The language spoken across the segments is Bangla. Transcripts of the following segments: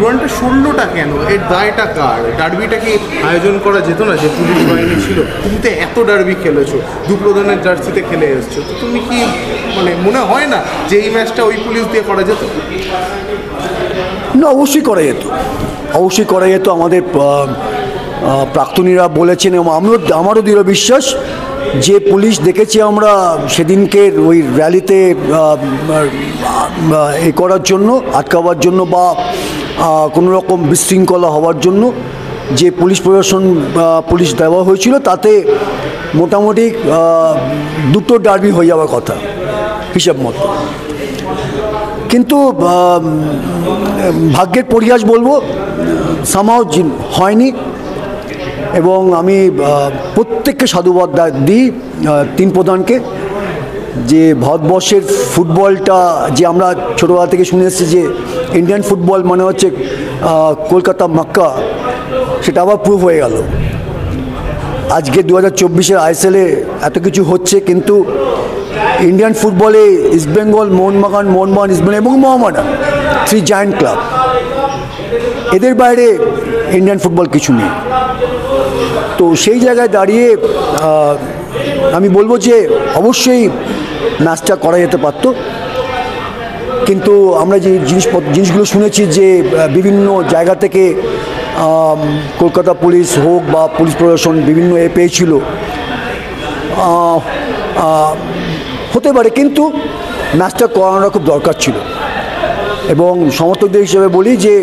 ডুরান্টে সরলোটা কেন? এর দায়টা কার? ডার্বিটা কি আয়োজন করা যেত না? যে পুলিশ বাহিনী ছিল, তুমি তো এত ডার্বি খেলেছো, দু প্রধানের জার্সিতে খেলে এসছো, তো তুমি কি মানে মনে হয় না যে এই ম্যাচটা ওই পুলিশ দিয়ে করা যেত? না, অবশ্যই করা যেত, অবশ্যই করা যেত। আমাদের প্রাক্তনীরা বলেছেন এবং আমারও দৃঢ় বিশ্বাস যে পুলিশ দেখেছি আমরা সেদিনকে ওই র্যালিতে এ করার জন্য, আটকাবার জন্য বা কোনো রকম বিশৃঙ্খলা হওয়ার জন্য যে পুলিশ প্রশাসন পুলিশ দেওয়া হয়েছিল, তাতে মোটামুটি দুটো ডার্বি হয়ে যাওয়ার কথা হিসাব মতো। কিন্তু ভাগ্যের পরিহাস বলবো, সামাও হয়নি। এবং আমি প্রত্যেককে সাধুবাদ দিই তিন প্রধানকে, যে ভারতবর্ষের ফুটবলটা যে আমরা ছোটোবেলা থেকে শুনে এসেছি যে ইন্ডিয়ান ফুটবল মানে হচ্ছে কলকাতা মক্কা, সেটা আবার প্রুফ হয়ে গেল। আজকে 2024-এর আইএসএলে এত কিছু হচ্ছে, কিন্তু ইন্ডিয়ান ফুটবলে ইস্টবেঙ্গল, মোহনবাগান, ইস্টবেঙ্গল এবং মোহামেডান, 3 জায়ান্ট ক্লাব, এদের বাইরে ইন্ডিয়ান ফুটবল কিছু নেই। তো সেই জায়গায় দাঁড়িয়ে আমি বলবো যে অবশ্যই ম্যাচটা করা যেতে পারত, কিন্তু আমরা যে জিনিসগুলো শুনেছি যে বিভিন্ন জায়গা থেকে কলকাতা পুলিশ হোক বা পুলিশ প্রশাসন বিভিন্ন পেয়েছিল, হতে পারে, কিন্তু ম্যাচটা করানোটা খুব দরকার ছিল। এবং সমর্থকদের হিসেবে বলি যে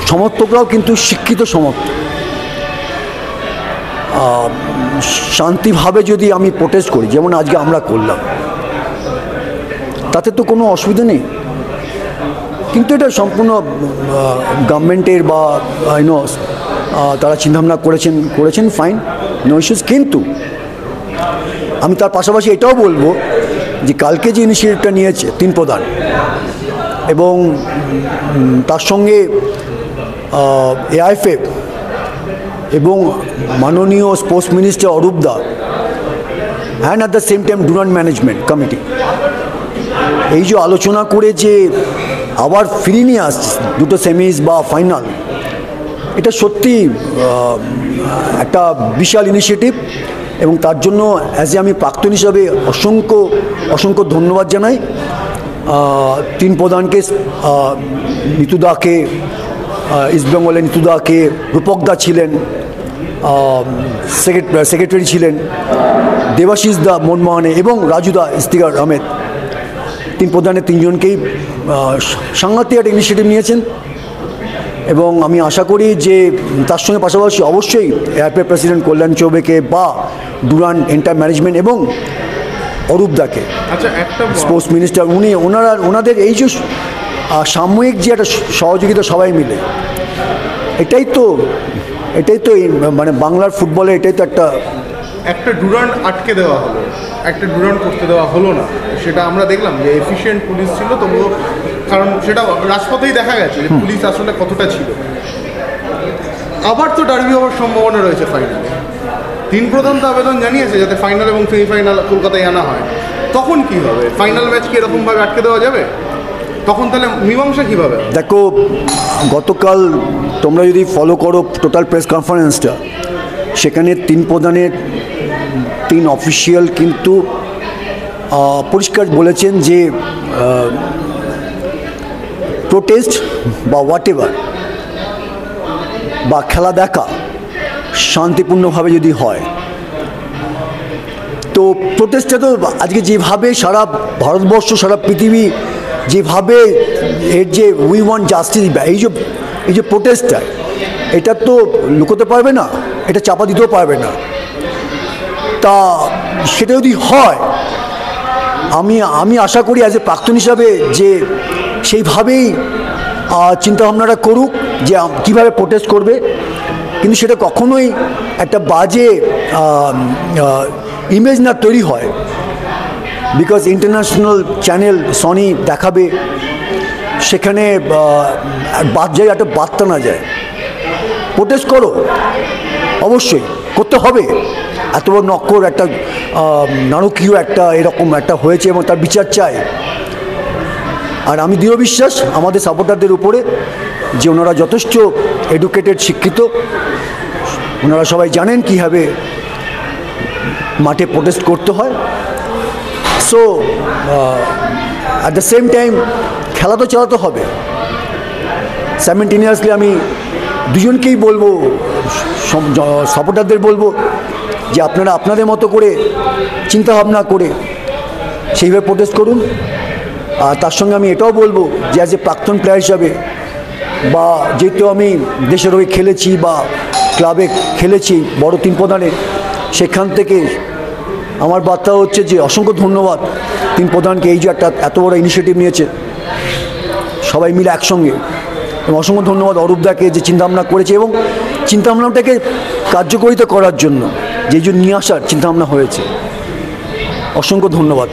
সমর্থকরাও কিন্তু শিক্ষিত সমর্থক। শান্তিভাবে যদি আমি প্রোটেস্ট করি, যেমন আজকে আমরা করলাম, তাতে তো কোনো অসুবিধা নেই। কিন্তু এটা সম্পূর্ণ গভর্নমেন্টের বা তারা চিন্তাভাবনা করেছেন, ফাইন, নো ইস্যুস। কিন্তু আমি তার পাশাপাশি এটাও বলবো যে কালকে যে ইনিশিয়েটিভটা নিয়েছে তিন প্রধান, এবং তার সঙ্গে এআইএফএফ এবং মাননীয় sports minister Arup da, and at the same time Durand management committee, এই যে আলোচনা করে যে আবার ফিরিয়ে নিয়ে আসছে দুটো সেমিস বা ফাইনাল, এটা সত্যি একটা বিশাল ইনিশিয়েটিভ। এবং তার জন্য অ্যাজ এ আমি প্রাক্তন হিসাবে অসংখ্য ধন্যবাদ জানাই তিন প্রধানকে, নিতুদাকে, ইস্টবেঙ্গলের নিতুদাকে, রূপক দা ছিলেন, সেক্রেটারি ছিলেন, দেবাশিস দা মোহনবাগানে, এবং রাজুদা ইস্তিকার আহমেদ, তিন প্রধানের তিনজনকেই সাংঘাতিক একটা ইনিশিয়েটিভ নিয়েছেন। এবং আমি আশা করি যে তার সঙ্গে পাশাপাশি অবশ্যই এআইএফএ প্রেসিডেন্ট কল্যাণ চৌবেকে বা ডুরান্ট এন্টার ম্যানেজমেন্ট এবং অরূপ দাকে, স্পোর্টস মিনিস্টার, ওনাদের এই যে সাময়িক যে একটা সহযোগিতা সবাই মিলে, এটাই তো মানে বাংলার ফুটবলে এটাই তো একটা ডুরান্ট আটকে দেওয়া হলো, একটা ডুরান্ট করতে দেওয়া হলো না। সেটা আমরা দেখলাম যে এফিশিয়েন্ট পুলিশ ছিল, তবুও, কারণ সেটা রাজপথেই দেখা গেছে যে পুলিশ আসলে কতটা ছিল। আবার তো ডার্বি হওয়ার সম্ভাবনা রয়েছে ফাইনালে। তিন প্রধান তো আবেদন জানিয়েছে যাতে ফাইনাল এবং সেমিফাইনাল কলকাতায় আনা হয়। তখন কি হবে? ফাইনাল ম্যাচ কি এরকমভাবে আটকে দেওয়া যাবে? তখন তাহলে মীমাংসা কীভাবে? দেখো, গতকাল তোমরা যদি ফলো করো টোটাল প্রেস কনফারেন্সটা, সেখানে তিন প্রধানের 3 অফিসিয়াল কিন্তু পরিষ্কার বলেছেন যে প্রোটেস্ট বা হোয়াট এভার বা খেলা দেখা শান্তিপূর্ণভাবে যদি হয়, তো প্রোটেস্টটা তো আজকে যেভাবে সারা ভারতবর্ষ, সারা পৃথিবী যেভাবে এর যে উই ওয়ান্ট জাস্টিস, এই যে প্রোটেস্টটা, এটা তো লুকোতে পারবে না, এটা চাপা দিতেও পারবে না। তা সেটা যদি হয়, আমি আশা করি অ্যাজ এ প্রাক্তন হিসাবে যে সেইভাবেই চিন্তাভাবনাটা করুক যে কীভাবে প্রোটেস্ট করবে, কিন্তু সেটা কখনোই একটা বাজে ইমেজ না তৈরি হয়। বিকজ ইন্টারন্যাশনাল চ্যানেল সনি দেখাবে, সেখানে একটা বার্তা না যায়। প্রোটেস্ট করো, অবশ্যই করতে হবে। এত বড় নক্কর একটা নারকীয় একটা এরকম একটা হয়েছে এবং তার বিচার চাই। আর আমি দৃঢ় বিশ্বাস আমাদের সাপোর্টারদের উপরে যে ওনারা যথেষ্ট এডুকেটেড, শিক্ষিত, ওনারা সবাই জানেন কীভাবে মাঠে প্রোটেস্ট করতে হয়। So at the same time খেলা তো চালাতে হবে। সাইমেন্টেনিয়াসলি আমি দুজনকেই বলবো, সাপোর্টারদের বলবো যে আপনারা আপনাদের মতো করে চিন্তাভাবনা করে সেইভাবে প্রোটেস্ট করুন। আর তার সঙ্গে আমি এটাও বলবো যে অ্যাজ এ প্রাক্তন প্লেয়ার হিসাবে, বা যেহেতু আমি দেশের হয়ে খেলেছি বা ক্লাবে খেলেছি বড় তিন প্রধানে, সেখান থেকে আমার বার্তা হচ্ছে যে অসংখ্য ধন্যবাদ তিন প্রধানকে, এই যে একটা এত বড় ইনিশিয়েটিভ নিয়েছে সবাই মিলে একসঙ্গে। এবং অসংখ্য ধন্যবাদ অরূপদাকে যে চিন্তাভাবনা করেছে এবং চিন্তাভাবনাটাকে কার্যকরিতা করার জন্য, যেই জন্য নিয়ে আসার চিন্তাভাবনা হয়েছে। অসংখ্য ধন্যবাদ।